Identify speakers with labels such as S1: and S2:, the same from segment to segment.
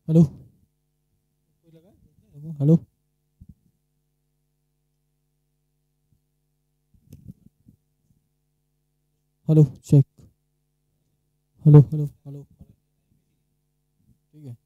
S1: Hello कोई लगा है? Hello hello check hello hello hello ठीक है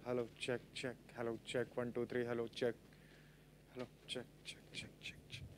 S2: Hello, check, check. Hello, check. 1, 2, 3. Hello, check. Hello, check, check, check, check, check.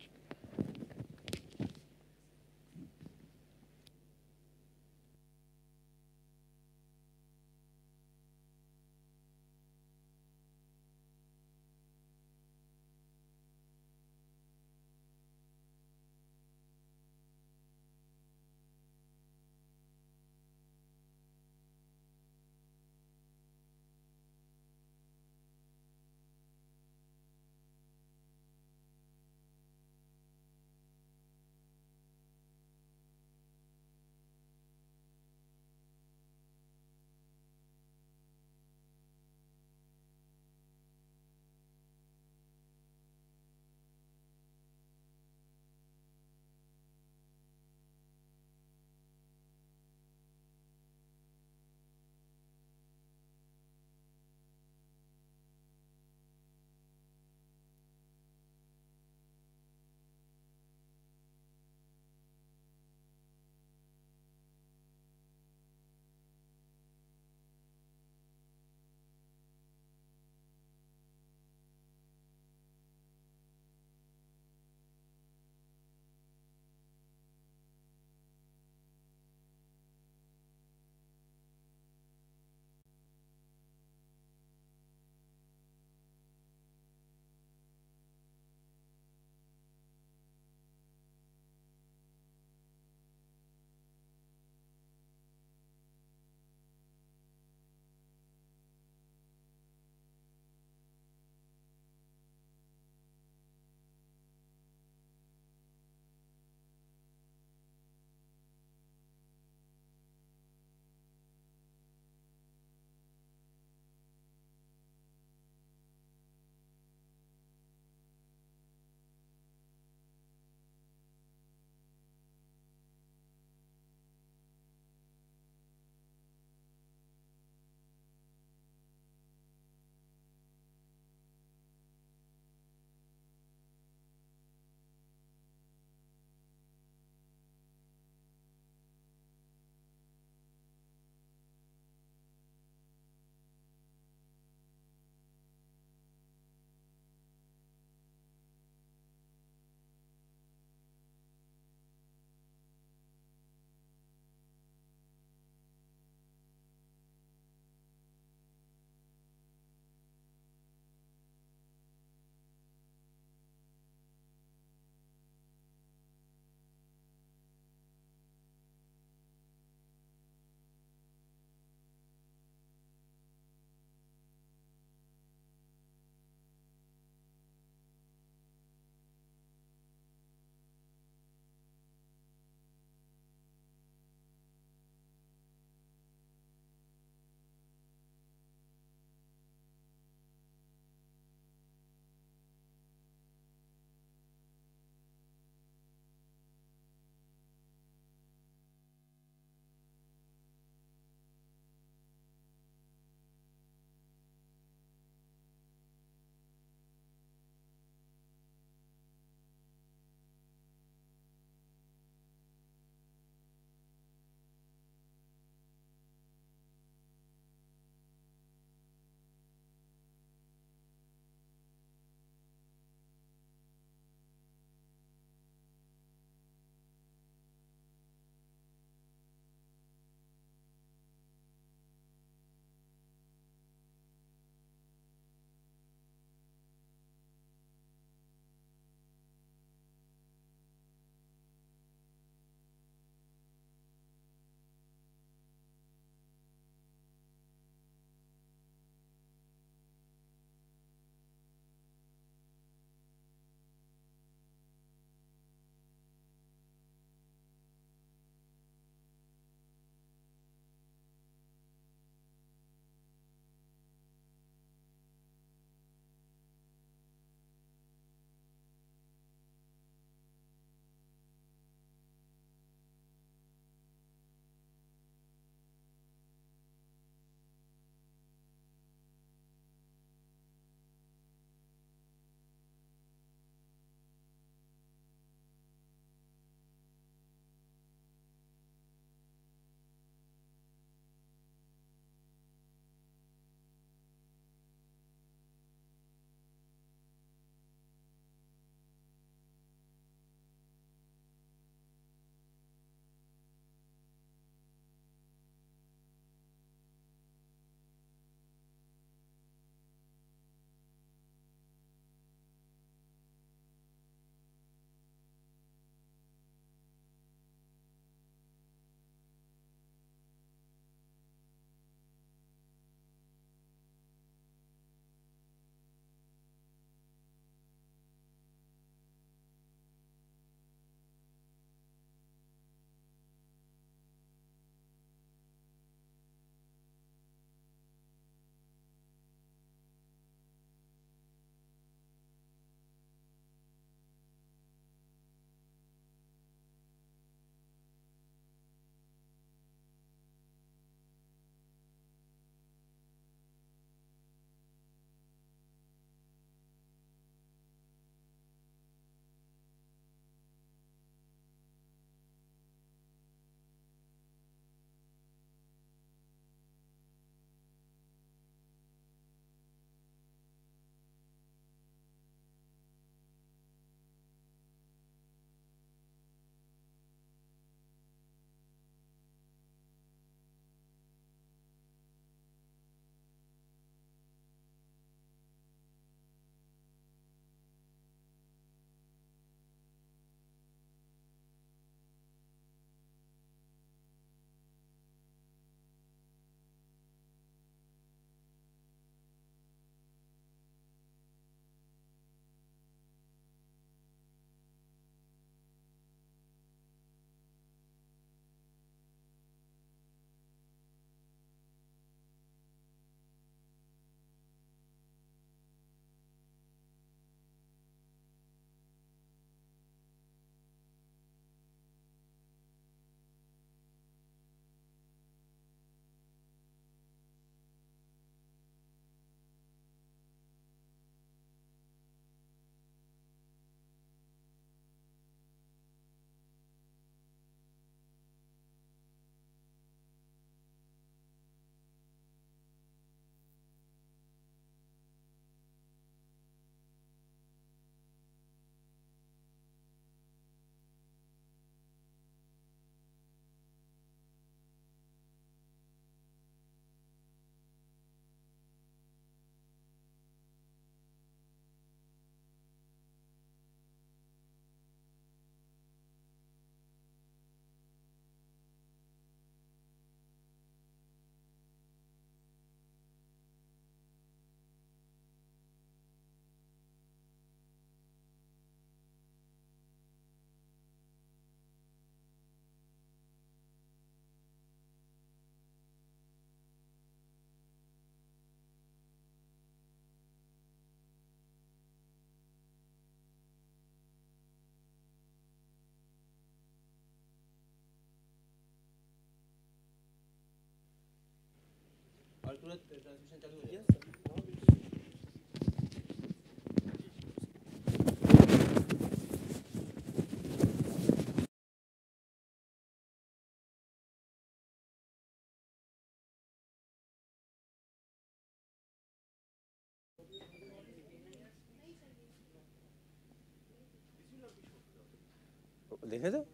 S3: देखने दो,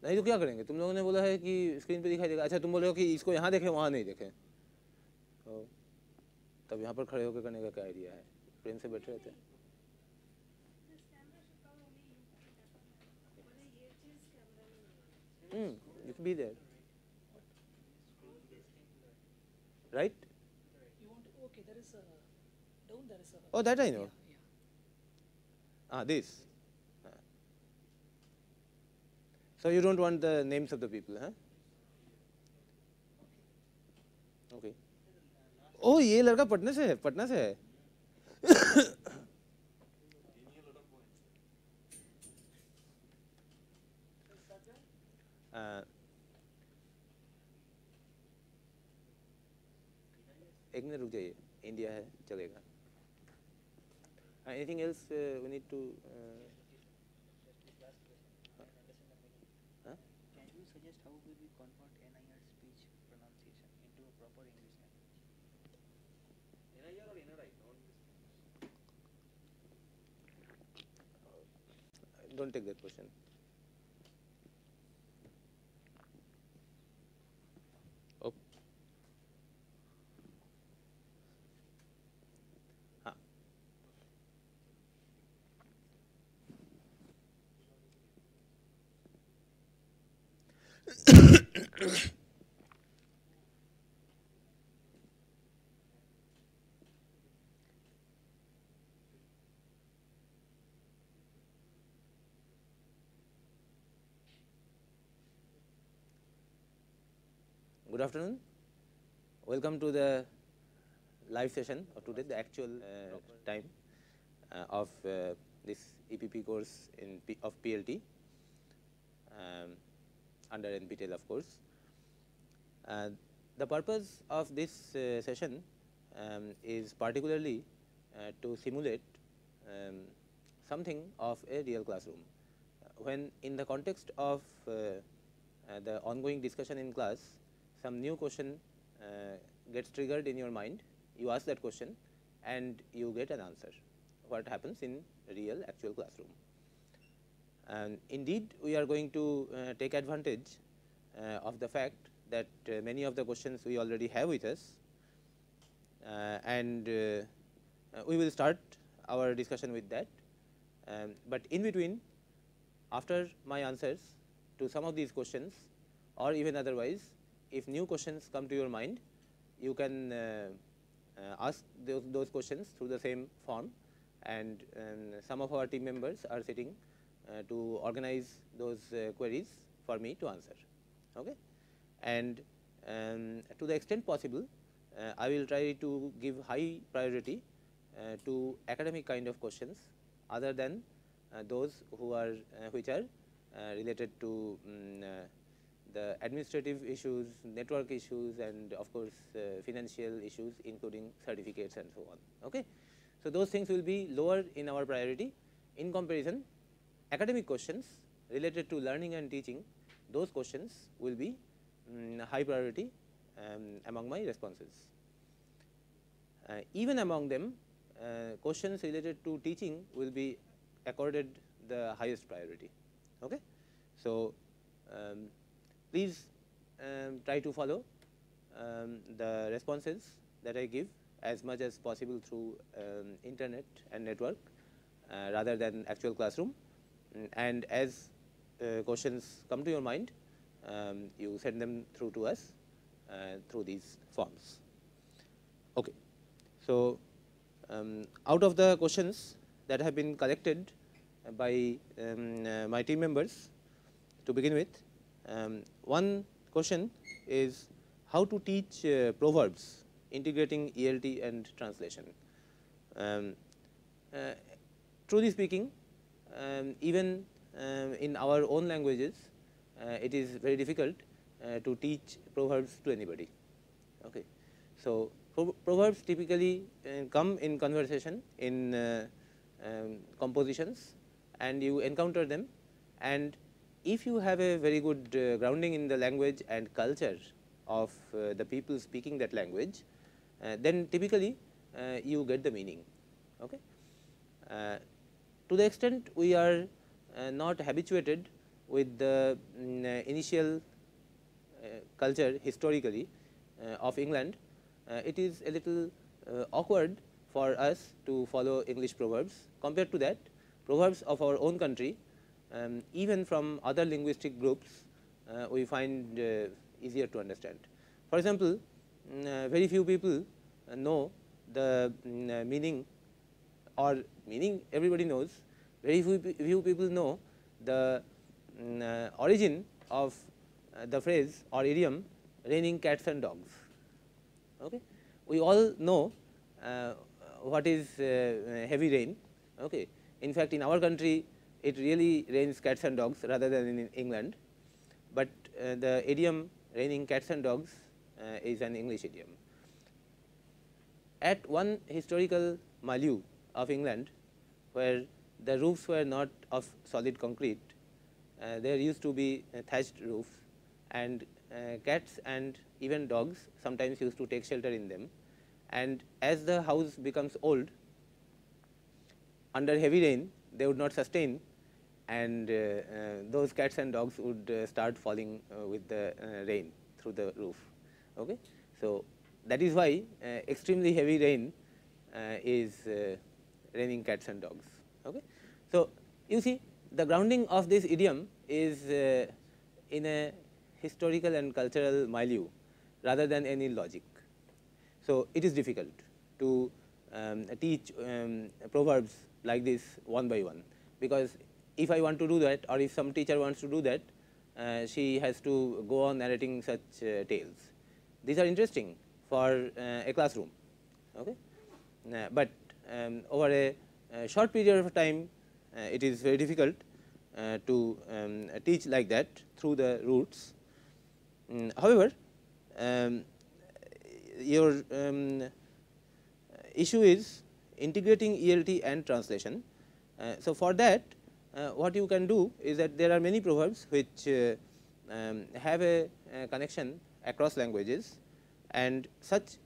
S3: नहीं तो क्या करेंगे? तुम लोगों ने बोला है कि स्क्रीन पे दिखाई देगा। अच्छा, तुम बोल रहे हो कि इसको यहाँ देखें वहाँ नहीं देखें, तो तब यहाँ पर खड़े होकर करने का क्या आइडिया है? प्रेम से बैठे रहते हैं। You can be there, right?
S4: You want okay? There is a down. There is a.
S3: Oh, that I know.
S4: Yeah.
S3: This. So you don't want the names of the people, huh? Okay. Oh, ये लड़का पटना से है, पटना से है। एक minute रुक जाइए, India है, चलेगा। Anything else we need to?
S5: Can you suggest how will we convert NIR speech pronunciation into a proper English language?
S3: NIR or NRI? Don't take that question. Oh. Good afternoon. Welcome to the live session of today, the actual time of this EPP course of PLT under NPTEL, of course. The purpose of this session is particularly to simulate something of a real classroom. When in the context of the ongoing discussion in class, some new question gets triggered in your mind, you ask that question and you get an answer. What happens in real actual classroom. And indeed, we are going to take advantage of the fact that many of the questions we already have with us, and we will start our discussion with that. But in between, after my answers to some of these questions, or even otherwise, if new questions come to your mind, you can ask those questions through the same form, and some of our team members are sitting to organize those queries for me to answer. Okay? And to the extent possible, I will try to give high priority to academic kind of questions other than those who are which are related to the administrative issues, network issues, and of course financial issues, including certificates and so on. Okay? So those things will be lower in our priority. In comparison, academic questions related to learning and teaching, those questions will be high priority among my responses. Even among them, questions related to teaching will be accorded the highest priority. Okay? So please try to follow the responses that I give as much as possible through internet and network rather than actual classroom. And as questions come to your mind, you send them through to us through these forms. Okay. So out of the questions that have been collected by my team members, to begin with, one question is how to teach Proverbs integrating llT and translation. Truly speaking, even in our own languages, it is very difficult to teach Proverbs to anybody. Okay. So, proverbs typically come in conversation in compositions, and you encounter them, and if you have a very good grounding in the language and culture of the people speaking that language, then typically you get the meaning. Okay. To the extent we are not habituated with the initial culture historically of England, it is a little awkward for us to follow English proverbs. Compared to that, proverbs of our own country, even from other linguistic groups, we find easier to understand. For example, very few people know the meaning, or meaning everybody knows, very few people know the origin of the phrase or idiom raining cats and dogs. Okay. We all know what is heavy rain. Okay. In fact, in our country it really rains cats and dogs rather than in England, but the idiom raining cats and dogs is an English idiom. At one historical milieu of England, where the roofs were not of solid concrete, there used to be thatched roofs, and cats and even dogs sometimes used to take shelter in them. And as the house becomes old, under heavy rain they would not sustain, and those cats and dogs would start falling with the rain through the roof. Okay. So, that is why extremely heavy rain is raining cats and dogs. Okay. So, you see the grounding of this idiom is in a historical and cultural milieu rather than any logic. So, it is difficult to teach proverbs like this one by one, because if I want to do that, or if some teacher wants to do that, she has to go on narrating such tales. These are interesting for a classroom. Okay. But over a short period of time, it is very difficult to teach like that through the roots. However, your issue is integrating llT and translation. So, for that, what you can do is that there are many proverbs which have a connection across languages, and such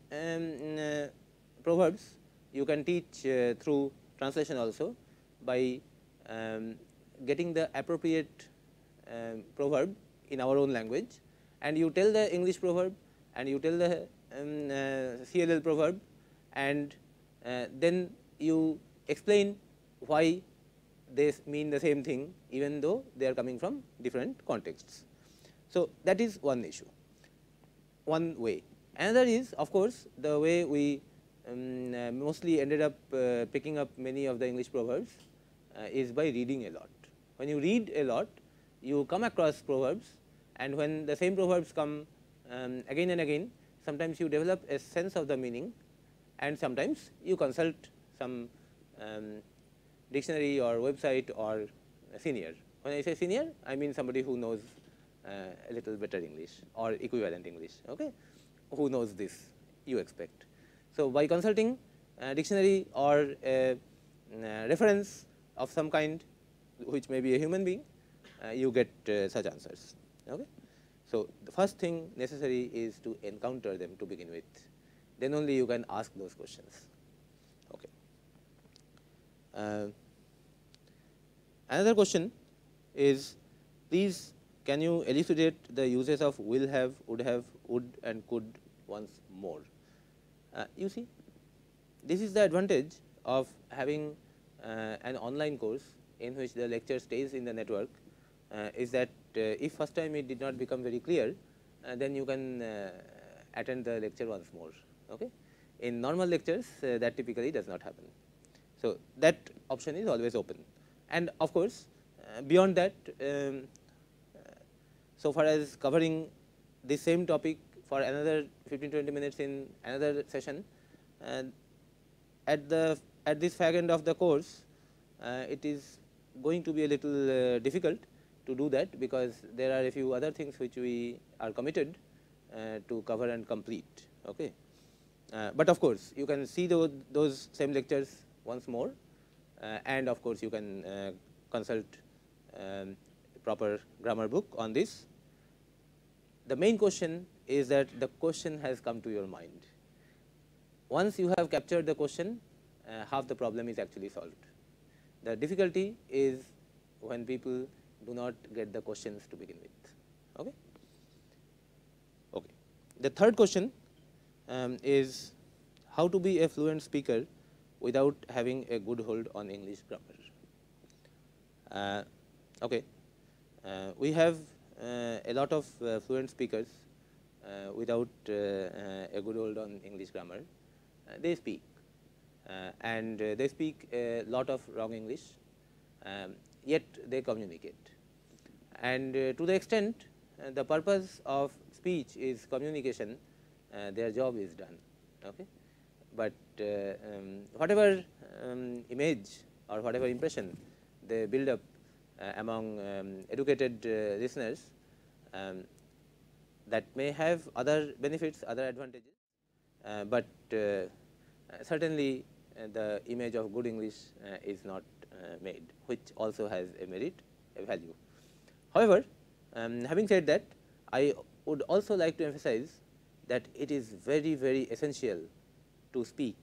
S3: proverbs you can teach through translation also by getting the appropriate proverb in our own language, and you tell the English proverb and you tell the CLL proverb, and then you explain why they mean the same thing even though they are coming from different contexts. So, that is one issue, one way. Another is, of course, the way we mostly ended up picking up many of the English proverbs is by reading a lot. When you read a lot, you come across proverbs, and when the same proverbs come again and again, sometimes you develop a sense of the meaning, and sometimes you consult some dictionary or website or senior. When I say senior, I mean somebody who knows a little better English or equivalent English, okay, who knows this you expect. So, by consulting dictionary or a reference of some kind, which may be a human being, you get such answers. Okay. So, the first thing necessary is to encounter them to begin with, then only you can ask those questions. Okay. Another question is, please can you elucidate the uses of will have, would and could once more. You see, this is the advantage of having an online course in which the lecture stays in the network, is that if first time it did not become very clear, then you can attend the lecture once more. Okay. In normal lectures, that typically does not happen. So, that option is always open, and of course, beyond that, so far as covering the same topic for another 15-20 minutes in another session, at this fag end of the course, it is going to be a little difficult to do that, because there are a few other things which we are committed to cover and complete. Okay. But of course, you can see those same lectures once more, and of course, you can consult proper grammar book on this. The main question is that the question has come to your mind. Once you have captured the question, half the problem is actually solved. The difficulty is when people do not get the questions to begin with. Okay. Okay. The third question is how to be a fluent speaker without having a good hold on English grammar. Okay. We have a lot of fluent speakers without a good hold on English grammar. They speak and they speak a lot of wrong English, yet they communicate. And to the extent the purpose of speech is communication, their job is done. Okay. But whatever image or whatever impression they build up among educated listeners, that may have other benefits, other advantages, but certainly the image of good English is not made, which also has a merit, a value. However, having said that, I would also like to emphasize that it is very, very essential to speak,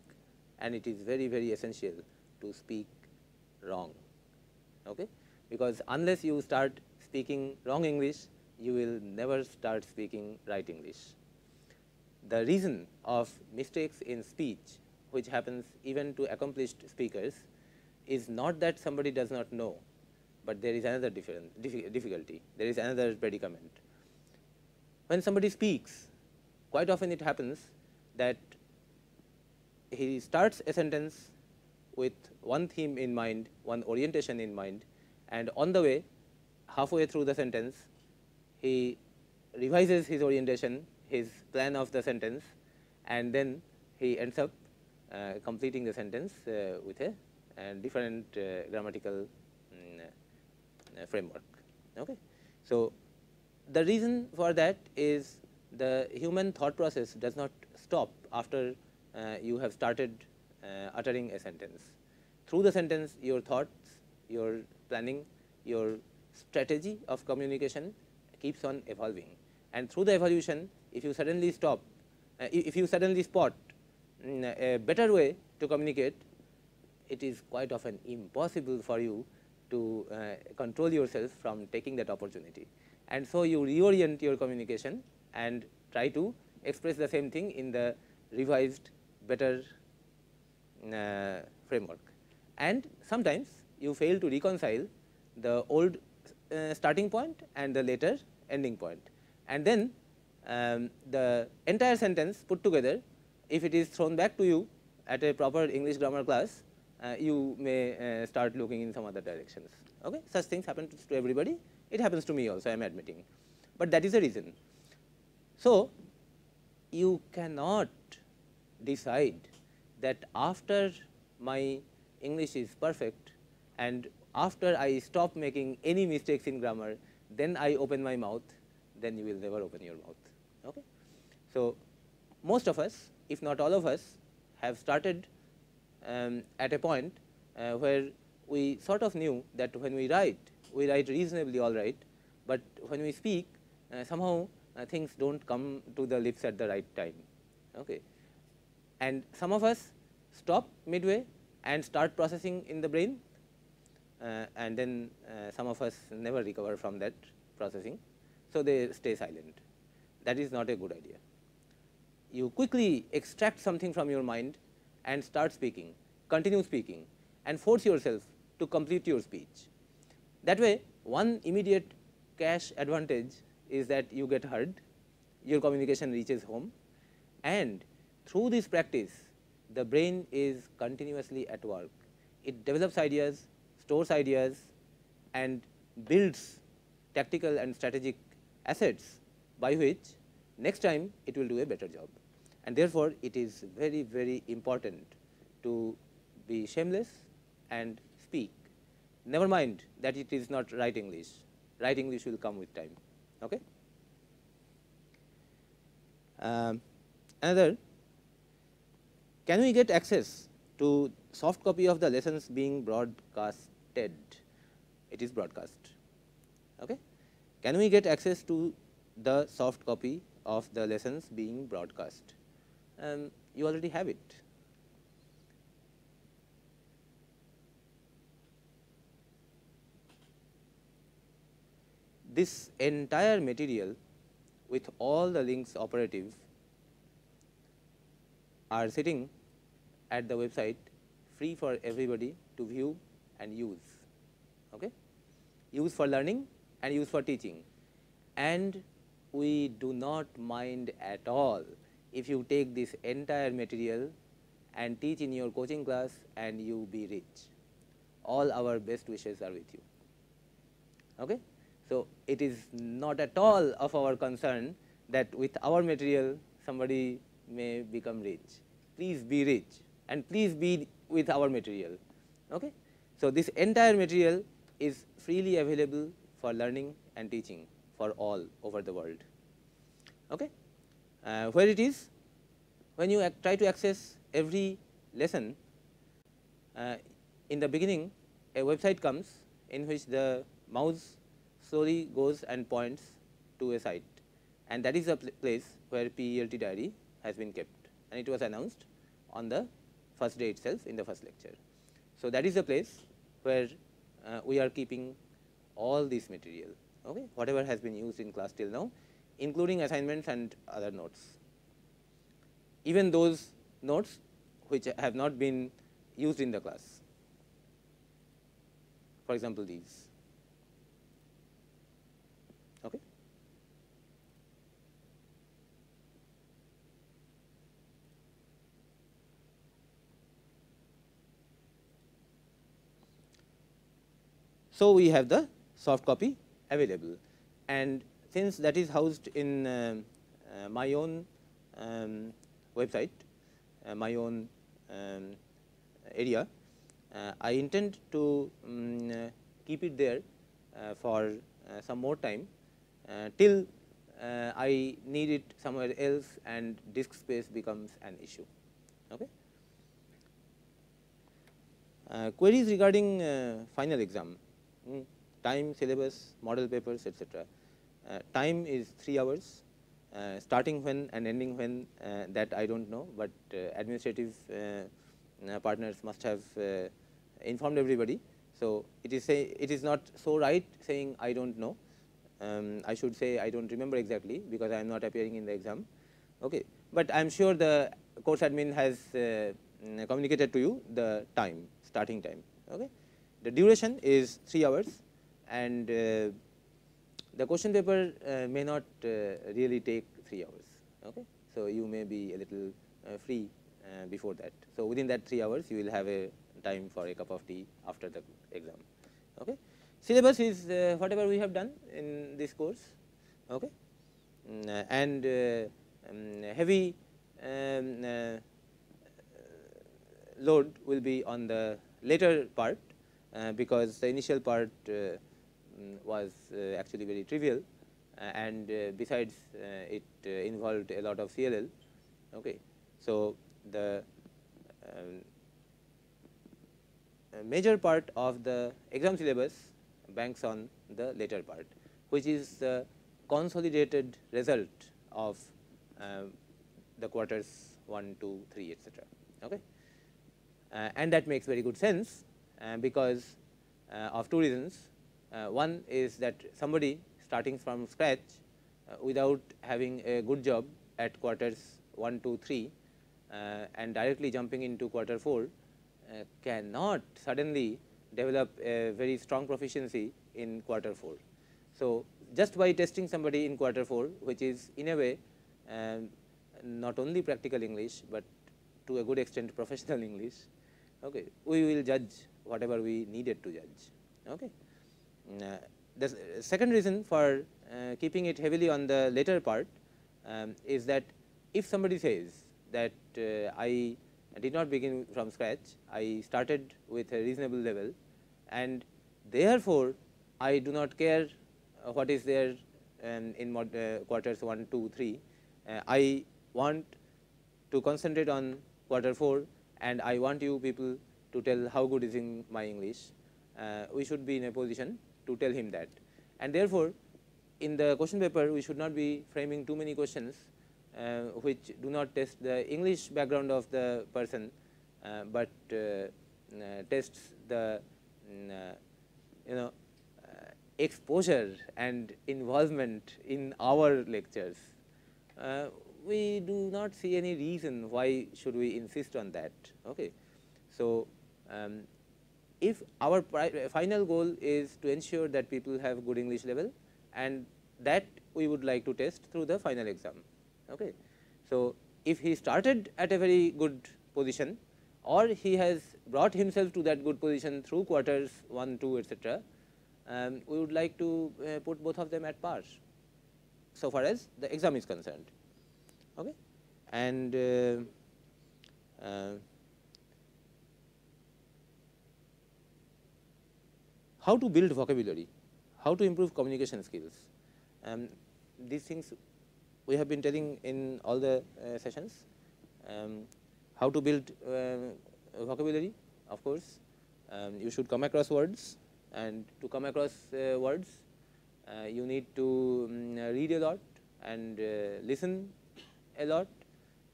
S3: and it is very, very essential to speak wrong. Okay? Because unless you start speaking wrong English, you will never start speaking right English. The reason of mistakes in speech, which happens even to accomplished speakers, is not that somebody does not know, but there is another difficulty, there is another predicament. When somebody speaks, quite often it happens that he starts a sentence with one theme in mind, one orientation in mind, and on the way, halfway through the sentence, he revises his orientation, his plan of the sentence, and then he ends up completing the sentence with a different grammatical framework. Okay. So, the reason for that is the human thought process does not stop after you have started uttering a sentence. Through the sentence, your thoughts, your planning, your strategy of communication keeps on evolving, and through the evolution, if you suddenly stop, if you suddenly spot a better way to communicate, it is quite often impossible for you to control yourself from taking that opportunity. And so, you reorient your communication and try to express the same thing in the revised, better framework. And sometimes you fail to reconcile the old starting point and the later ending point. And then the entire sentence put together, if it is thrown back to you at a proper English grammar class, you may start looking in some other directions. Okay? Such things happen to everybody. It happens to me also, I am admitting. But that is the reason. So, you cannot decide that after my English is perfect and after I stop making any mistakes in grammar, then I open my mouth, then you will never open your mouth. Okay? So, most of us, if not all of us, have started at a point where we sort of knew that when we write reasonably all right, but when we speak, somehow things do not come to the lips at the right time. Okay. And some of us stop midway and start processing in the brain, and then some of us never recover from that processing. So, they stay silent. That is not a good idea. You quickly extract something from your mind and start speaking, continue speaking, and force yourself to complete your speech. That way, one immediate cash advantage is that you get heard, your communication reaches home, and through this practice, the brain is continuously at work. It develops ideas, stores ideas, and builds tactical and strategic assets by which next time it will do a better job. And therefore, it is very, very important to be shameless and speak. Never mind that it is not right English. Right English will come with time. Okay? Another, can we get access to soft copy of the lessons being broadcasted? It is broadcast. Okay. Can we get access to the soft copy of the lessons being broadcast? You already have it. This entire material with all the links operative are sitting at the website free for everybody to view and use. Okay? Use for learning and use for teaching. And we do not mind at all if you take this entire material and teach in your coaching class and you be rich. All our best wishes are with you. Okay? So, it is not at all of our concern that with our material somebody may become rich. Please be rich and please be with our material. Okay? So, this entire material is freely available for learning and teaching for all over the world. Okay? Where it is? When you try to access every lesson, in the beginning a website comes in which the mouse slowly goes and points to a site, and that is the place where llT diary has been kept, and it was announced on the first day itself in the first lecture. So, that is the place where we are keeping all this material, okay, whatever has been used in class till now, including assignments and other notes, even those notes which have not been used in the class, for example, these. Okay. So, we have the soft copy available, and since that is housed in my own website, my own area, I intend to keep it there for some more time till I need it somewhere else and disk space becomes an issue. Okay. Queries regarding final exam, time, syllabus, model papers, etc. Time is 3 hours, starting when and ending when, that I do not know, but administrative partners must have informed everybody. So, it is not so right saying I do not know. I should say I do not remember exactly, because I am not appearing in the exam. Okay. But I am sure the course admin has communicated to you the time, starting time. Okay. The duration is 3 hours, and the question paper may not really take 3 hours. Okay. So, you may be a little free before that. So, within that 3 hours you will have a time for a cup of tea after the exam. Okay. Syllabus is whatever we have done in this course, okay. And heavy load will be on the later part, because the initial part was actually very trivial, and besides it involved a lot of CLL. Okay. So, the major part of the exam syllabus banks on the later part, which is the consolidated result of the quarters 1, 2, 3, etc. Okay. And that makes very good sense, because of two reasons. One is that somebody starting from scratch without having a good job at quarters 1, 2, 3 and directly jumping into quarter 4 cannot suddenly develop a very strong proficiency in quarter 4. So, just by testing somebody in quarter 4, which is in a way not only practical English, but to a good extent professional English, okay, we will judge whatever we needed to judge. Okay. The second reason for keeping it heavily on the later part is that if somebody says that I did not begin from scratch, I started with a reasonable level, and therefore, I do not care what is there in quarters 1, 2, 3. I want to concentrate on quarter 4, and I want you people to tell how good is in my English, we should be in a position to tell him that. And therefore, in the question paper, we should not be framing too many questions which do not test the English background of the person, but tests the exposure and involvement in our lectures. We do not see any reason why should we insist on that. Okay. So, if our final goal is to ensure that people have good English level, and that we would like to test through the final exam. Okay. So, if he started at a very good position, or he has brought himself to that good position through quarters 1, 2, etc., we would like to put both of them at par, so far as the exam is concerned. Okay. And how to build vocabulary, how to improve communication skills. These things we have been telling in all the sessions. How to build vocabulary, of course, you should come across words, and to come across words, you need to read a lot and listen a lot,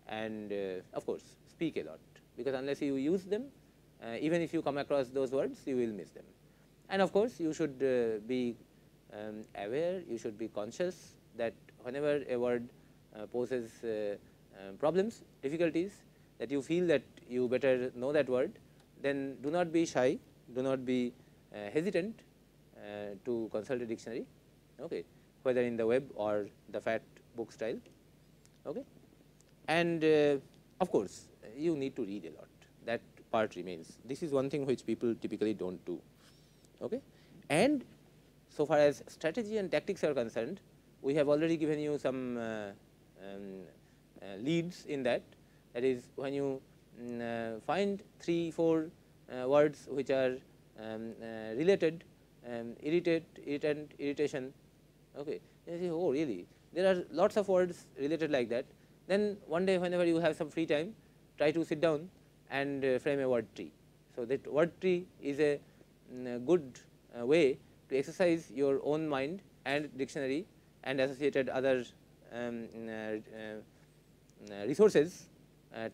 S3: and of course, speak a lot, because unless you use them, even if you come across those words, you will miss them. And of course, you should be aware, you should be conscious that whenever a word poses problems, difficulties, that you feel that you better know that word, then do not be shy, do not be hesitant to consult a dictionary, okay, whether in the web or the fat book style. Okay. And of course, you need to read a lot, that part remains. This is one thing which people typically do not do. Okay. And so far as strategy and tactics are concerned, we have already given you some leads in that. That is, when you find 3, 4 words which are related, irritant, irritation, okay, you say, oh really, there are lots of words related like that. Then one day, whenever you have some free time, try to sit down and frame a word tree. So, that word tree is a good way to exercise your own mind and dictionary and associated other resources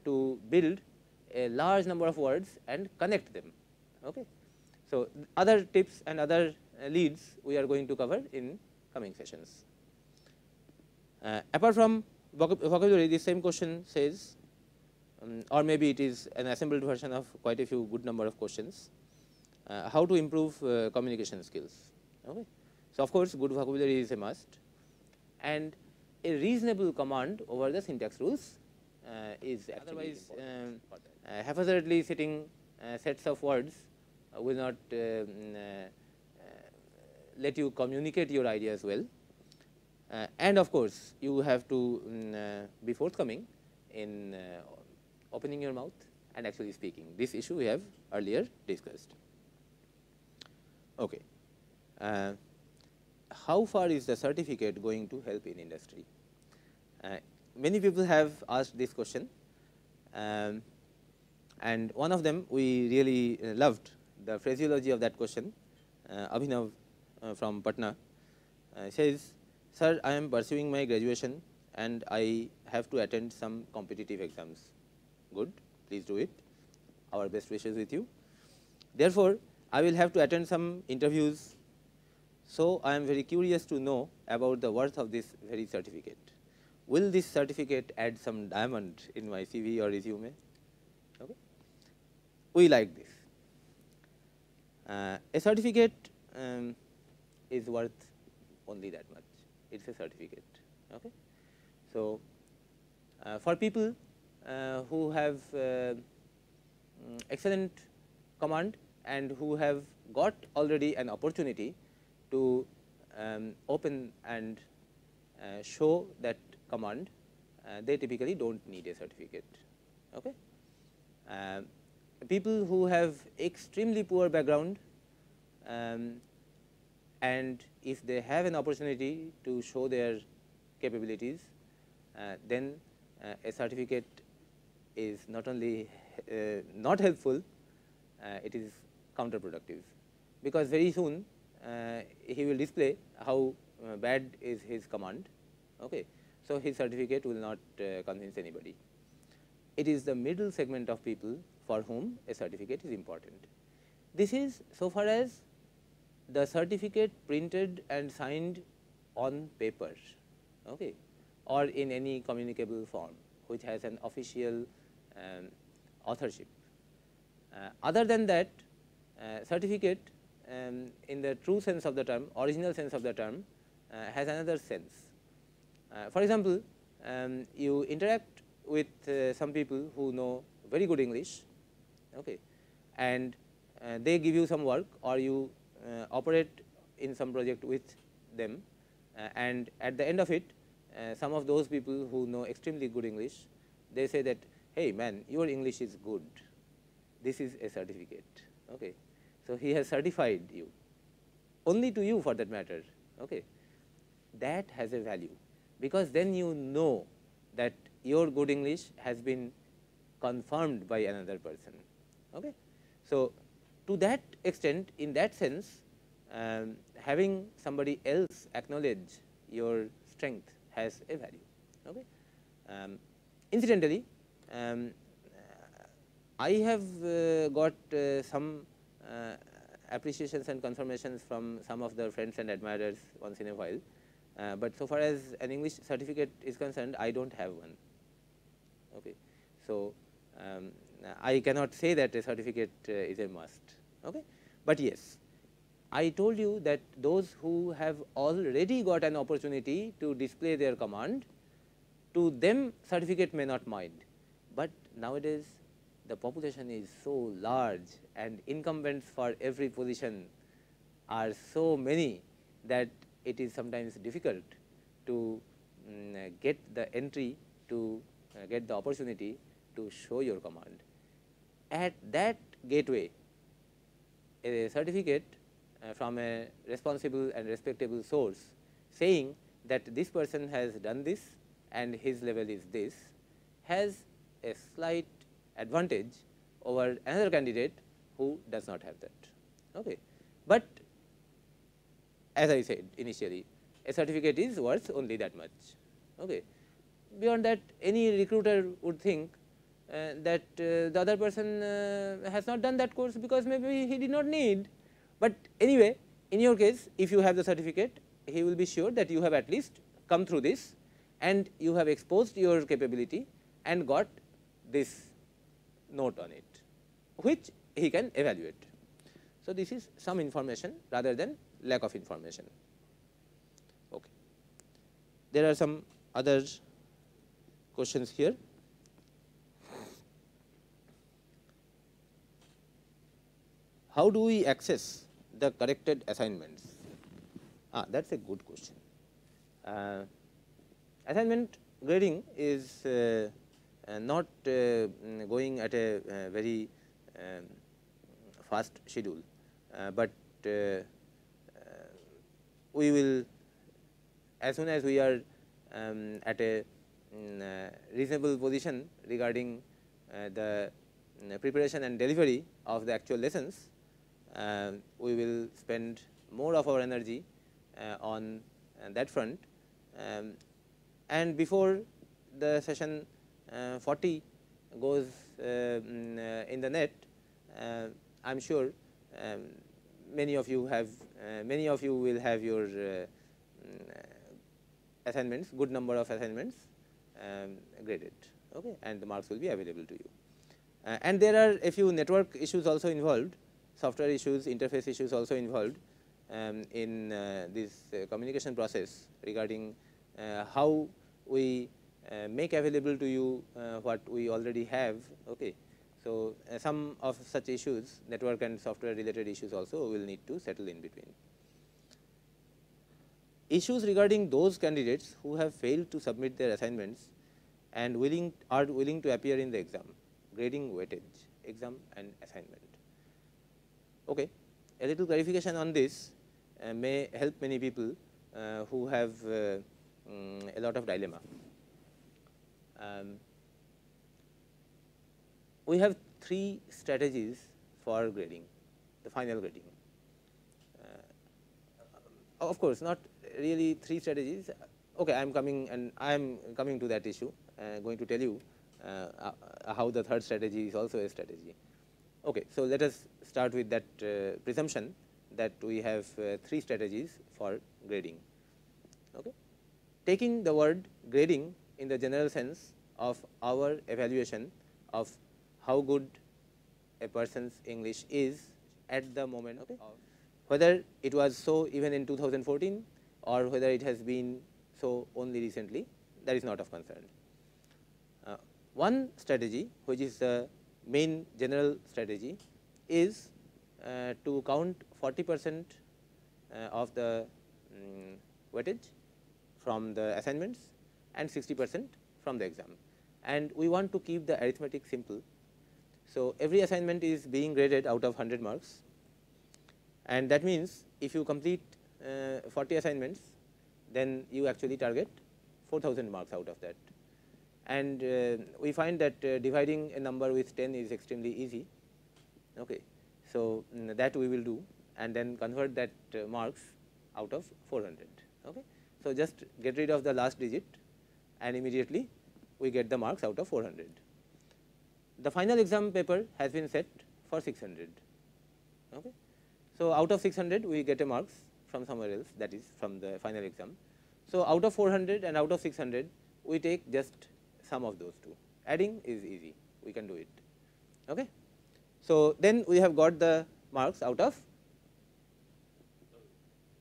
S3: to build a large number of words and connect them. Okay. So, other tips and other leads we are going to cover in coming sessions. Apart from vocabulary, this same question says, or maybe it is an assembled version of quite a few good number of questions, how to improve communication skills. Okay. So, of course, good vocabulary is a must, and a reasonable command over the syntax rules is actually haphazardly setting sets of words will not let you communicate your ideas well. And of course, you have to be forthcoming in opening your mouth and actually speaking. This issue we have earlier discussed. Okay. How far is the certificate going to help in industry? Many people have asked this question, and one of them we really loved the phraseology of that question. Abhinav from Patna says, "Sir, I am pursuing my graduation and I have to attend some competitive exams." Good, please do it. Our best wishes with you. Therefore, I will have to attend some interviews. So, I am very curious to know about the worth of this very certificate. Will this certificate add some diamond in my CV or resume? Okay. We like this. A certificate is worth only that much. It is a certificate. Okay. So, for people who have excellent command and who have got already an opportunity to open and show that command, they typically do not need a certificate. Okay. People who have extremely poor background, and if they have an opportunity to show their capabilities, then a certificate is not only not helpful, it is counterproductive, because very soon he will display how bad is his command. Okay. So, his certificate will not convince anybody. It is the middle segment of people for whom a certificate is important. This is so far as the certificate printed and signed on paper, okay, or in any communicable form which has an official authorship. Other than that, certificate in the true sense of the term, original sense of the term, has another sense. For example, you interact with some people who know very good English, okay, and they give you some work, or you operate in some project with them, and at the end of it, some of those people who know extremely good English, they say that, hey man, your English is good, this is a certificate. Okay. So, he has certified you, only to you for that matter. Okay. That has a value, because then you know that your good English has been confirmed by another person. Okay. So, to that extent, in that sense, having somebody else acknowledge your strength has a value. Okay. Incidentally, I have got some appreciations and confirmations from some of the friends and admirers once in a while, but so far as an English certificate is concerned, I do not have one. Okay. So, I cannot say that a certificate is a must. Okay. But yes, I told you that those who have already got an opportunity to display their command, to them certificate may not mind, but nowadays the population is so large and incumbents for every position are so many that it is sometimes difficult to get the entry, to get the opportunity to show your command. At that gateway, a certificate from a responsible and respectable source saying that this person has done this and his level is this, has a slight advantage over another candidate who does not have that. Okay. But as I said initially, a certificate is worth only that much. Okay. Beyond that, any recruiter would think that the other person has not done that course because maybe he did not need. But anyway, in your case, if you have the certificate, he will be sure that you have at least come through this and you have exposed your capability and got this note on it, which he can evaluate. So, this is some information rather than lack of information. Okay. There are some other questions here. How do we access the corrected assignments? That is a good question. Assignment grading is not going at a very fast schedule, but we will, as soon as we are at a reasonable position regarding the preparation and delivery of the actual lessons, we will spend more of our energy on that front, and before the session 40 goes in the net, I am sure many of you will have your assignments, good number of assignments graded, okay, and the marks will be available to you. And there are a few network issues also involved, software issues, interface issues also involved in this communication process regarding how we make available to you what we already have. Okay. So, some of such issues, network and software related issues also will need to settle in between. Issues regarding those candidates who have failed to submit their assignments and are willing to appear in the exam, grading weightage, exam and assignment. Okay. A little clarification on this may help many people who have a lot of dilemma. we have three strategies for grading, the final grading. Of course, not really three strategies. Okay, I am coming to that issue. Going to tell you how the third strategy is also a strategy. Okay, so let us start with that presumption that we have three strategies for grading. Okay, taking the word grading in the general sense of our evaluation of how good a person's English is at the moment, okay, whether it was so even in 2014 or whether it has been so only recently, that is not of concern. One strategy, which is the main general strategy, is to count 40% of the weightage from the assignments and 60% from the exam. And we want to keep the arithmetic simple. So, every assignment is being graded out of 100 marks, and that means if you complete 40 assignments, then you actually target 4,000 marks out of that. And we find that dividing a number with 10 is extremely easy. Okay. So, that we will do, and then convert that marks out of 400. Okay. So, just get rid of the last digit, and immediately we get the marks out of 400. The final exam paper has been set for 600. Okay. So, out of 600 we get a marks from somewhere else, that is from the final exam. So, out of 400 and out of 600 we take just sum of those two. Adding is easy, we can do it. Okay. So, then we have got the marks out of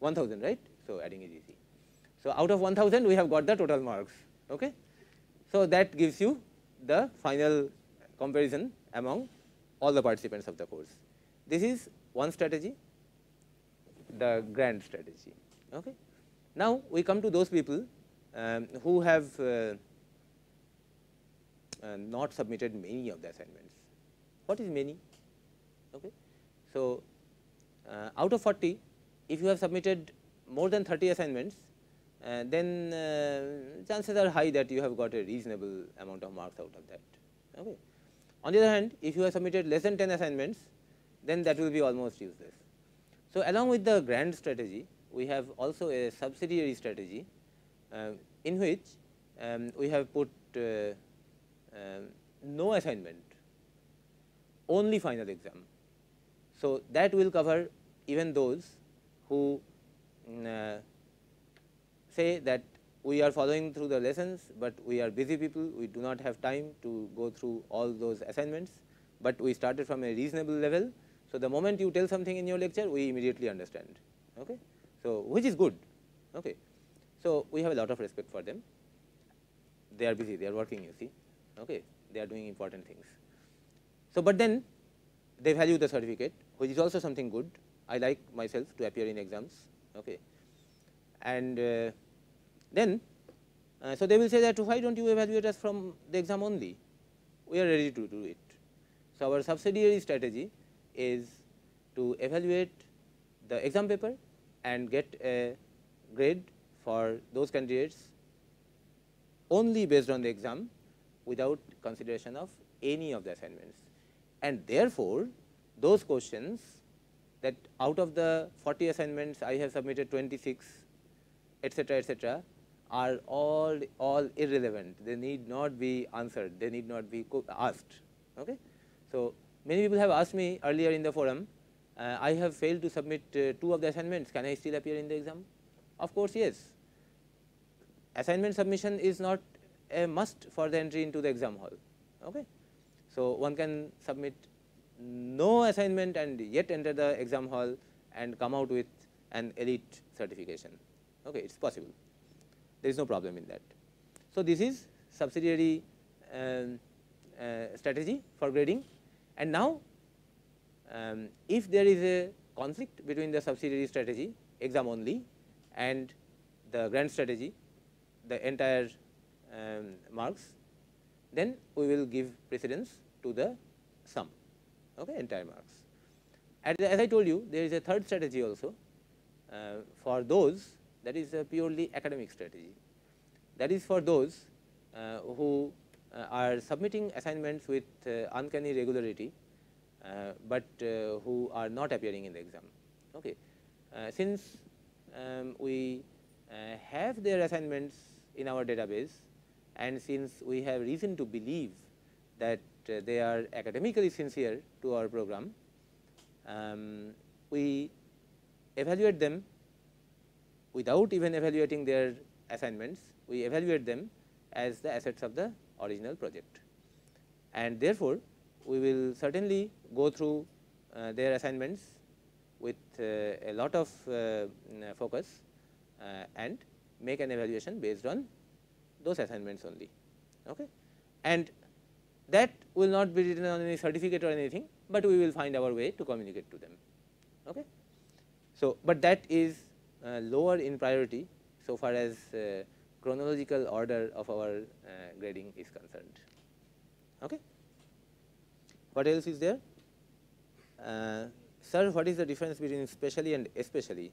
S3: 1000, right. So, adding is easy. So, out of 1000 we have got the total marks. Okay. So, that gives you the final comparison among all the participants of the course. This is one strategy, the grand strategy. Okay. Now, we come to those people who have not submitted many of the assignments. What is many? Okay. So, out of 40, if you have submitted more than 30 assignments, then chances are high that you have got a reasonable amount of marks out of that. Okay. On the other hand, if you have submitted less than 10 assignments, then that will be almost useless. So, along with the grand strategy, we have also a subsidiary strategy in which we have put no assignment, only final exam. So, that will cover even those who say that we are following through the lessons, but we are busy people, we do not have time to go through all those assignments, but we started from a reasonable level. So, the moment you tell something in your lecture, we immediately understand. Okay. So, which is good. Okay. So, we have a lot of respect for them. They are busy, they are working, you see. Okay. They are doing important things. So, but then they value the certificate, which is also something good. I like myself to appear in exams. Okay. And then, so they will say that why don't you evaluate us from the exam only? We are ready to do it. So, our subsidiary strategy is to evaluate the exam paper and get a grade for those candidates only based on the exam without consideration of any of the assignments. And therefore, those questions that out of the 40 assignments I have submitted 26, etc., are all irrelevant. They need not be answered, they need not be asked. Okay. So, many people have asked me earlier in the forum, I have failed to submit 2 of the assignments, can I still appear in the exam? Of course, yes. Assignment submission is not a must for the entry into the exam hall. Okay. So, one can submit no assignment and yet enter the exam hall and come out with an elite certification. Okay. It is possible, there is no problem in that. So, this is subsidiary strategy for grading. And now, if there is a conflict between the subsidiary strategy, exam only, and the grand strategy, the entire marks, then we will give precedence to the sum, okay, entire marks. And as I told you, there is a third strategy also for those, that is a purely academic strategy. That is for those who are submitting assignments with uncanny regularity, but who are not appearing in the exam. Okay. Since we have their assignments in our database, and since we have reason to believe that they are academically sincere to our program, we evaluate them without even evaluating their assignments. We evaluate them as the assets of the original project, and therefore, we will certainly go through their assignments with a lot of focus and make an evaluation based on those assignments only. Okay. And that will not be written on any certificate or anything, but we will find our way to communicate to them. Okay. So, but that is lower in priority so far as chronological order of our grading is concerned. Okay. What else is there? Sir, what is the difference between specially and especially?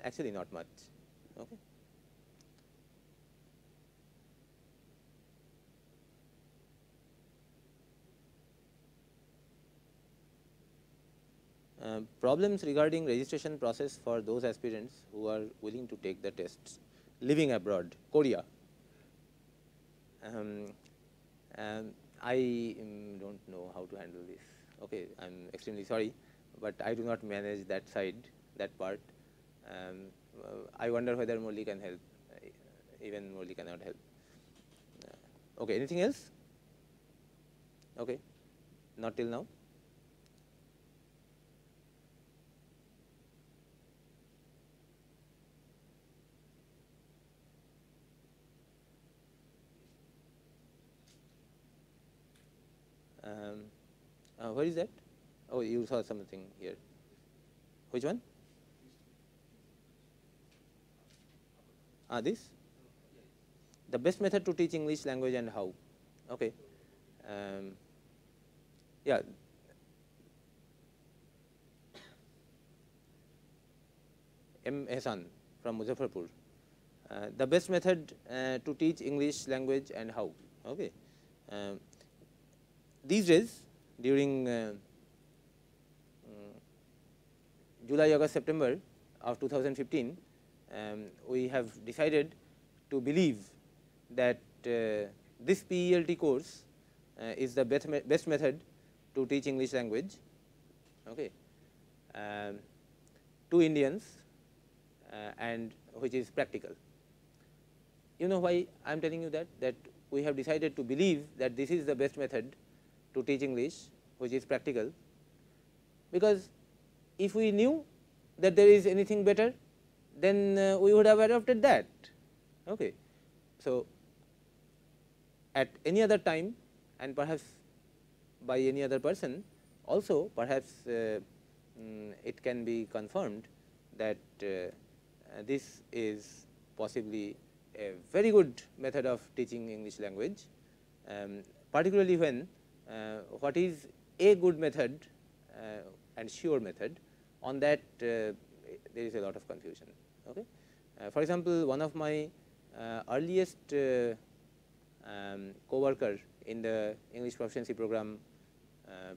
S3: Actually, not much. Okay. Problems regarding registration process for those aspirants who are willing to take the tests living abroad, Korea. I don't know how to handle this. Okay, I am extremely sorry, but I do not manage that side, that part. I wonder whether Molly can help. Even Molly cannot help. Okay, anything else? Okay, not till now. Where is that? Oh, you saw something here. Which one? This? The best method to teach English language and how? Okay. Yeah. M. Ehsan from Muzaffarpur. The best method to teach English language and how? Okay. These days, during July, August, September of 2015, we have decided to believe that this llT course is the best method to teach English language, okay, to Indians, and which is practical. You know why I am telling you that? That we have decided to believe that this is the best method to teach English, which is practical, because if we knew that there is anything better, then we would have adopted that. Okay. So, at any other time, and perhaps by any other person also, perhaps it can be confirmed that this is possibly a very good method of teaching English language, particularly when what is a good method and sure method, on that there is a lot of confusion. Okay. For example, one of my earliest co-worker in the English proficiency program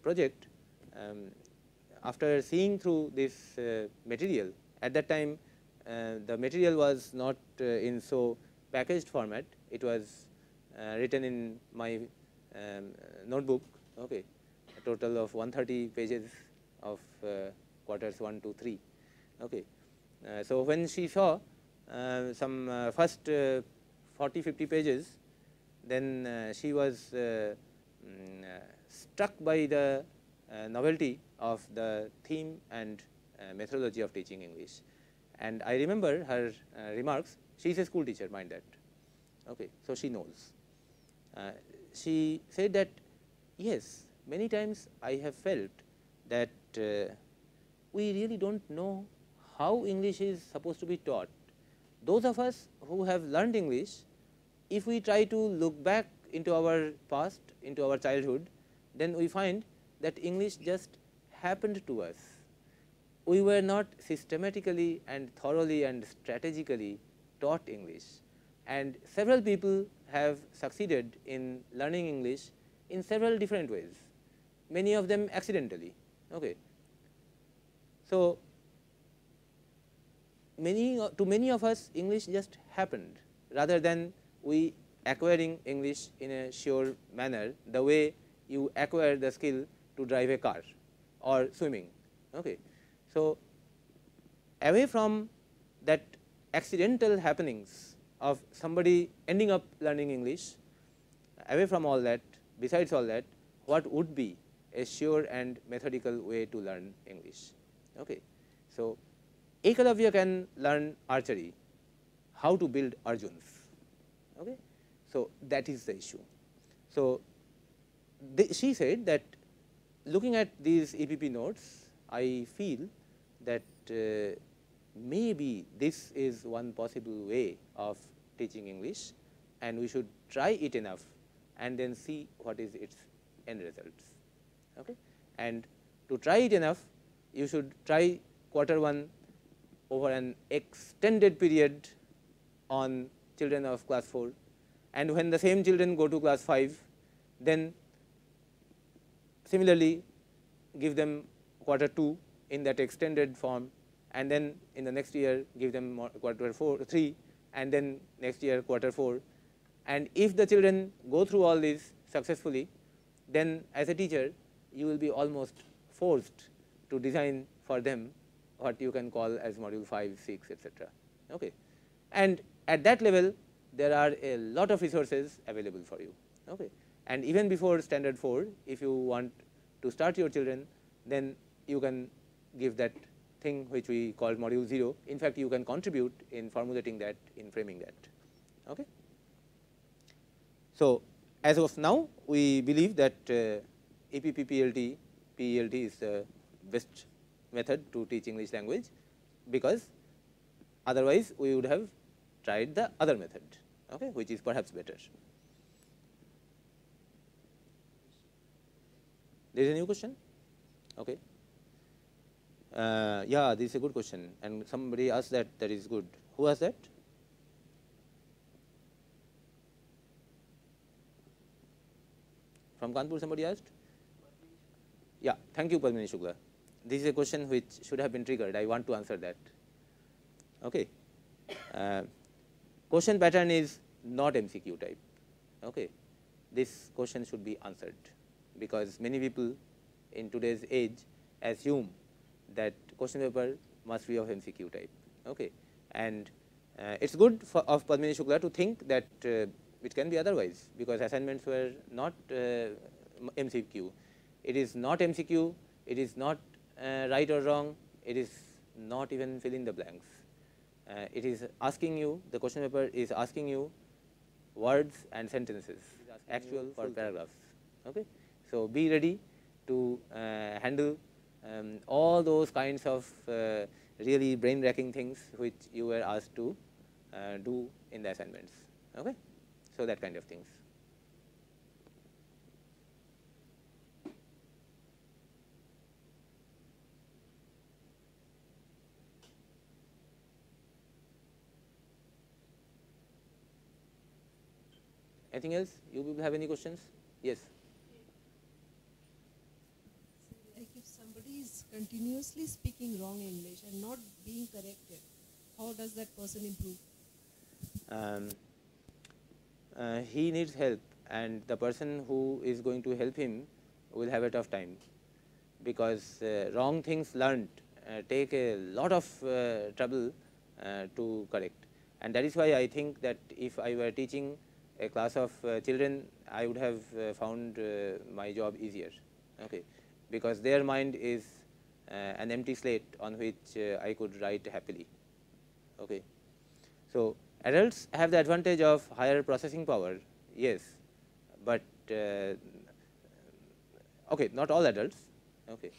S3: project, after seeing through this material, at that time the material was not in so packaged format, it was written in my notebook, okay, a total of 130 pages of quarters 1 to 3. Okay. So, when she saw some first 40-50 pages, then she was struck by the novelty of the theme and methodology of teaching English. And I remember her remarks. She is a school teacher, mind that. Okay. So, she knows. She said that, yes, many times I have felt that we really do not know how English is supposed to be taught. Those of us who have learned English, if we try to look back into our past, into our childhood, then we find that English just happened to us. We were not systematically and thoroughly and strategically taught English. and several people have succeeded in learning English in several different ways, many of them accidentally. Okay. So, to many of us English just happened rather than we acquiring English in a sure manner, the way you acquire the skill to drive a car or swimming. Okay. So, away from that accidental happenings of somebody ending up learning English, away from all that, besides all that, what would be a sure and methodical way to learn English? Okay. So, Ekalavya can learn archery, how to build Arjuns. Okay. So, that is the issue. So, she said that looking at these EPP notes, I feel that maybe this is one possible way of teaching English, and we should try it enough and then see what is its end results. Okay. And to try it enough, you should try Q1 over an extended period on children of class 4, and when the same children go to class 5, then similarly give them Q2 in that extended form, and then in the next year give them Q3, and then next year Q4. And if the children go through all these successfully, then as a teacher you will be almost forced to design for them what you can call as module 5, 6, etc. Okay. And at that level there are a lot of resources available for you. Okay. And even before standard 4, if you want to start your children, then you can give that thing which we call module 0. In fact, you can contribute in formulating that, in framing that. Okay. So, as of now, we believe that EPP PELT is the best method to teach English language, because otherwise we would have tried the other method, okay, which is perhaps better. There is a new question? Okay. Yeah, this is a good question, and somebody asked that. That is good. Who asked that? From Kanpur, somebody asked? Yeah, thank you, Padmini Shukla. This is a question which should have been triggered. I want to answer that. Okay. Question pattern is not MCQ type. Okay. This question should be answered, because many people in today's age assume that question paper must be of MCQ type. Okay. And it's good of Padmini Shukla to think that it can be otherwise, because assignments were not MCQ. It is not MCQ, it is not right or wrong, it is not even fill in the blanks. It is asking you, the question paper is asking you words and sentences, actual for paragraphs. Okay. So, be ready to handle all those kinds of really brain racking things which you were asked to do in the assignments. Okay. So, that kind of things. Anything else? You will have any questions? Yes.
S6: Like if somebody is continuously speaking wrong English and not being corrected, how does that person improve?
S3: He needs help, and the person who is going to help him will have a tough time, because wrong things learned take a lot of trouble to correct. And that is why I think that if I were teaching a class of children, I would have found my job easier, okay, because their mind is an empty slate on which I could write happily. Okay. So, adults have the advantage of higher processing power, yes, but okay, not all adults, okay.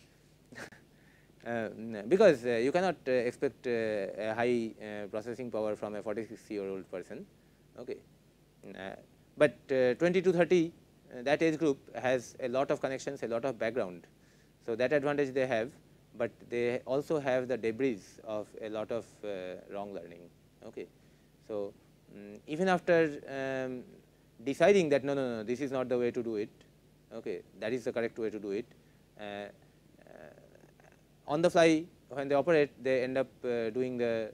S3: Because you cannot expect a high processing power from a 46-year-old person, okay. But 20 to 30, that age group has a lot of connections, a lot of background. So, that advantage they have, but they also have the debris of a lot of wrong learning. Okay. So, even after deciding that no, this is not the way to do it, okay, that is the correct way to do it, on the fly when they operate they end up doing the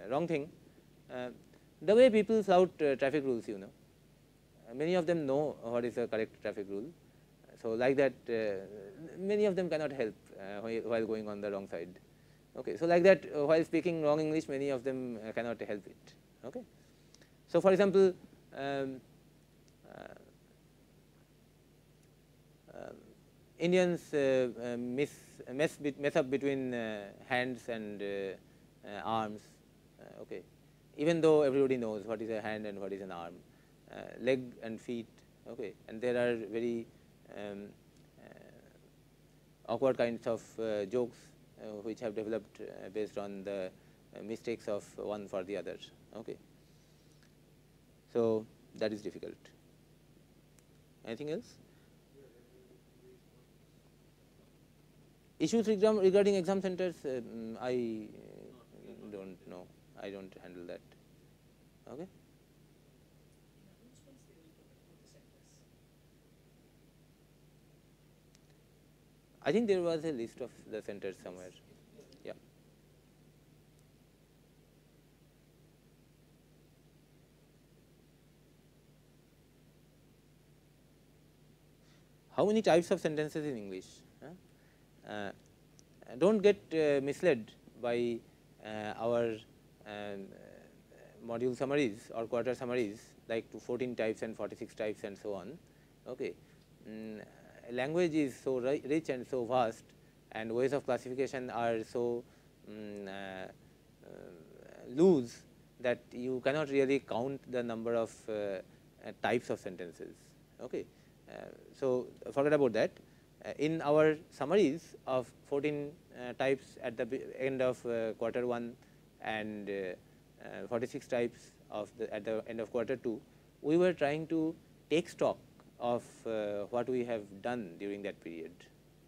S3: wrong thing. The way people flout traffic rules, you know, many of them know what is the correct traffic rule. So, like that many of them cannot help while going on the wrong side. Okay. So, like that while speaking wrong English, many of them cannot help it. Okay. So, for example, Indians mess up between hands and arms, okay, even though everybody knows what is a hand and what is an arm, leg and feet, okay, and there are very awkward kinds of jokes which have developed based on the mistakes of one for the other. Okay. So, that is difficult. Anything else? Issues regarding exam centers, I don't know, I don't handle that. Okay. I think there was a list of the centers somewhere. Yeah. How many types of sentences in English? Don't get misled by our module summaries or quarter summaries like to 14 types and 46 types and so on. Okay. Language is so rich and so vast, and ways of classification are so loose that you cannot really count the number of types of sentences. Okay. So, forget about that. In our summaries of 14 types at the end of quarter 1 and 46 types of at the end of quarter 2, we were trying to take stock of what we have done during that period.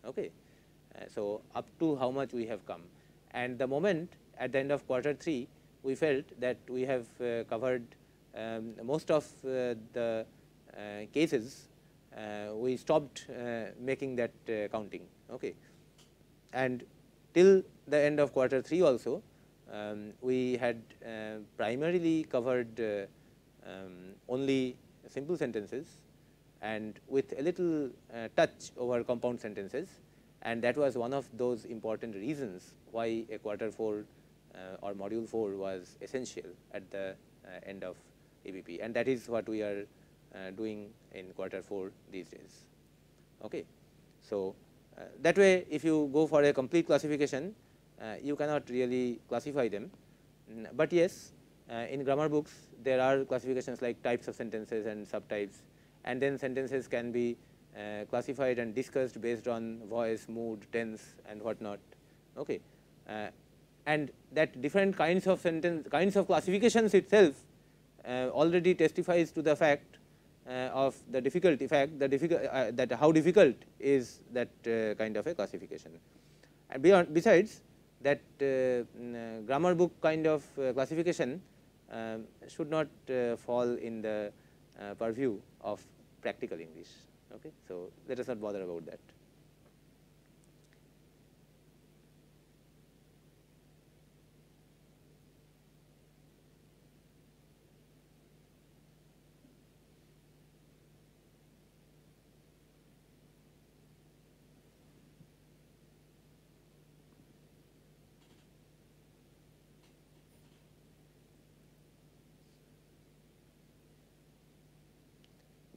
S3: Okay. So, up to how much we have come, and the moment at the end of quarter 3 we felt that we have covered most of the cases, we stopped making that counting. Okay. And till the end of quarter 3 also, we had primarily covered only simple sentences and with a little touch over compound sentences, and that was one of those important reasons why a quarter 4 or module 4 was essential at the end of ABP, and that is what we are doing in quarter 4 these days. Okay. So, that way if you go for a complete classification, you cannot really classify them, but yes, in grammar books there are classifications like types of sentences and subtypes, and then sentences can be classified and discussed based on voice, mood, tense and what not. Okay. And that different kinds of classifications itself already testifies to the fact of the difficulty that how difficult is that kind of a classification. And besides that, grammar book kind of classification should not fall in the purview of practical English. Okay. So, let us not bother about that.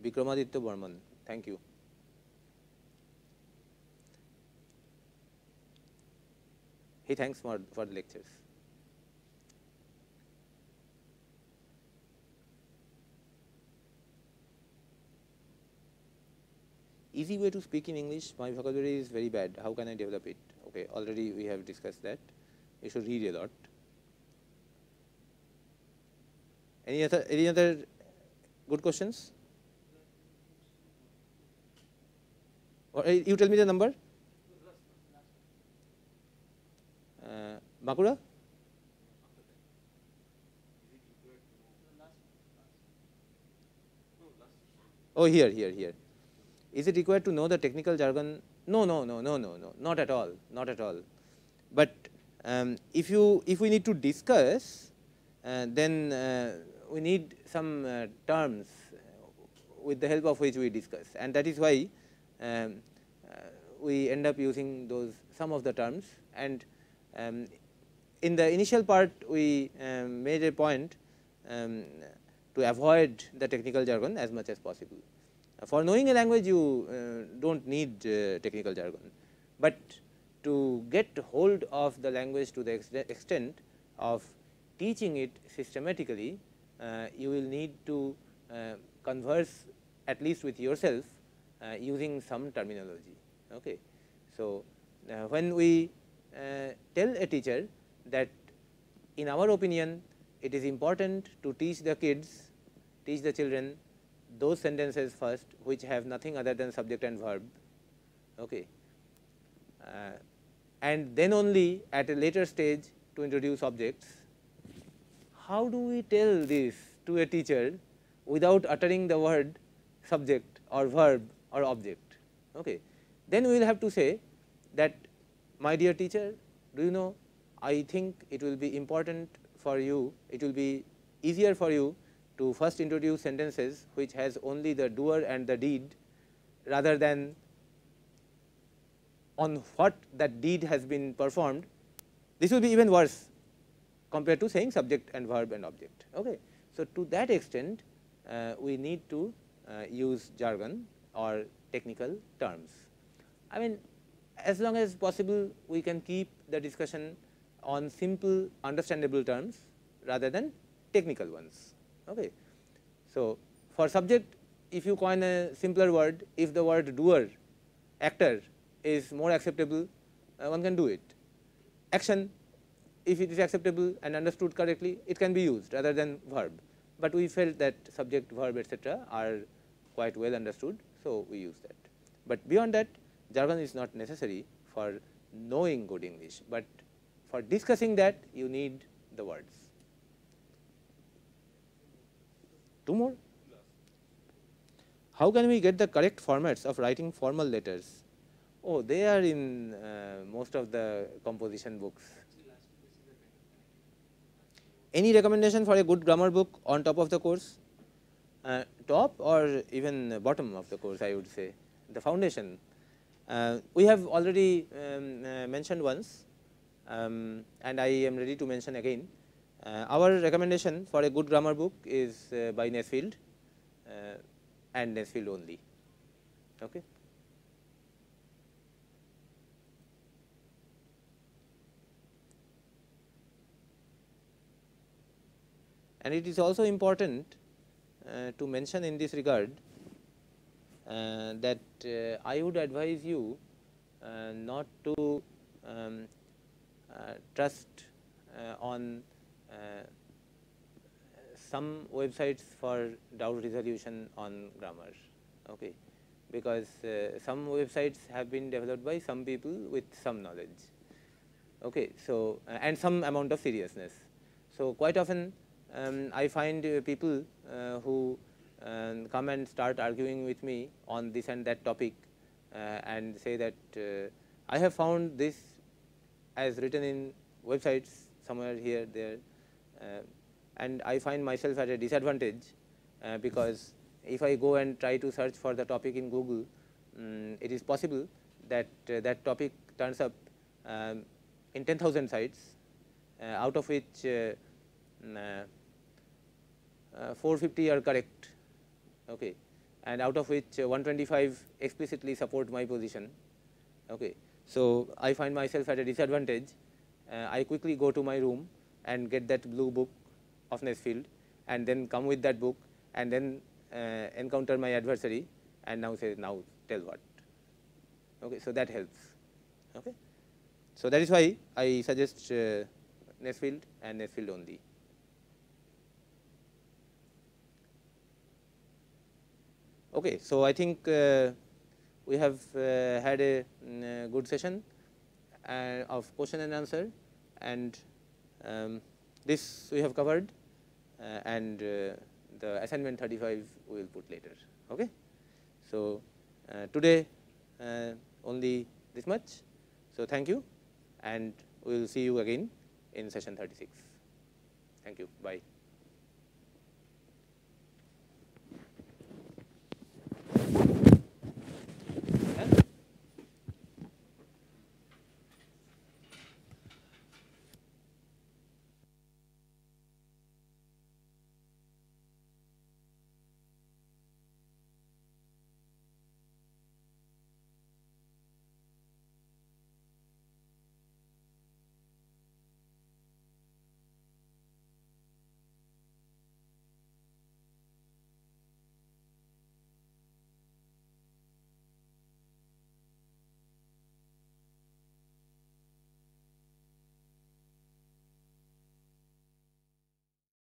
S3: Vikramaditya Burman, thank you. He thanks for the lectures. Easy way to speak in English, my vocabulary is very bad, how can I develop it? Okay, already we have discussed that. You should read a lot. Any other good questions? Or you tell me the number. Makura? Oh, here. Is it required to know the technical jargon? No, not at all, not at all. But if we need to discuss, then we need some terms with the help of which we discuss, and that is why we end up using those some of the terms. And in the initial part, we made a point to avoid the technical jargon as much as possible. For knowing a language, you do not need technical jargon, but to get hold of the language to the extent of teaching it systematically, you will need to converse at least with yourself using some terminology. Okay. So, when we tell a teacher that in our opinion it is important to teach the kids, teach the children those sentences first which have nothing other than subject and verb, okay. And then only at a later stage to introduce objects. How do we tell this to a teacher without uttering the word subject or verb or object? Okay. Then we will have to say that, my dear teacher, do you know, I think it will be important for you, it will be easier for you to first introduce sentences which has only the doer and the deed rather than on what that deed has been performed. This will be even worse compared to saying subject and verb and object. Okay. So, to that extent we need to use jargon or technical terms. I mean, as long as possible we can keep the discussion on simple understandable terms rather than technical ones. Okay. So, for subject, if you coin a simpler word, if the word doer, actor is more acceptable, one can do it. Action, if it is acceptable and understood correctly, it can be used rather than verb, but we felt that subject, verb, etc. are quite well understood, so we use that. But beyond that, jargon is not necessary for knowing good English, but for discussing that you need the words. Two more. How can we get the correct formats of writing formal letters? Oh, they are in most of the composition books. Any recommendation for a good grammar book on top of the course? Top or even bottom of the course, I would say, the foundation. We have already mentioned once, and I am ready to mention again. Our recommendation for a good grammar book is by Nesfield and Nesfield only. Okay. And it is also important to mention in this regard that I would advise you not to trust on some websites for doubt resolution on grammar, okay, because some websites have been developed by some people with some knowledge, okay. So, and some amount of seriousness. So, quite often I find people who come and start arguing with me on this and that topic and say that I have found this as written in websites somewhere here, there, and I find myself at a disadvantage because if I go and try to search for the topic in Google, it is possible that that topic turns up in 10,000 sites, out of which 450 are correct, okay, and out of which 125 explicitly support my position, okay. So, I find myself at a disadvantage. I quickly go to my room and get that blue book of Nesfield and then come with that book and then encounter my adversary and now say, now tell what, okay. So, that helps, okay. So, that is why I suggest Nesfield and Nesfield only. Okay. So, I think we have had a good session of question and answer, and this we have covered, and the assignment 35 we will put later. Okay. So, today only this much. So, thank you, and we will see you again in session 36. Thank you. Bye.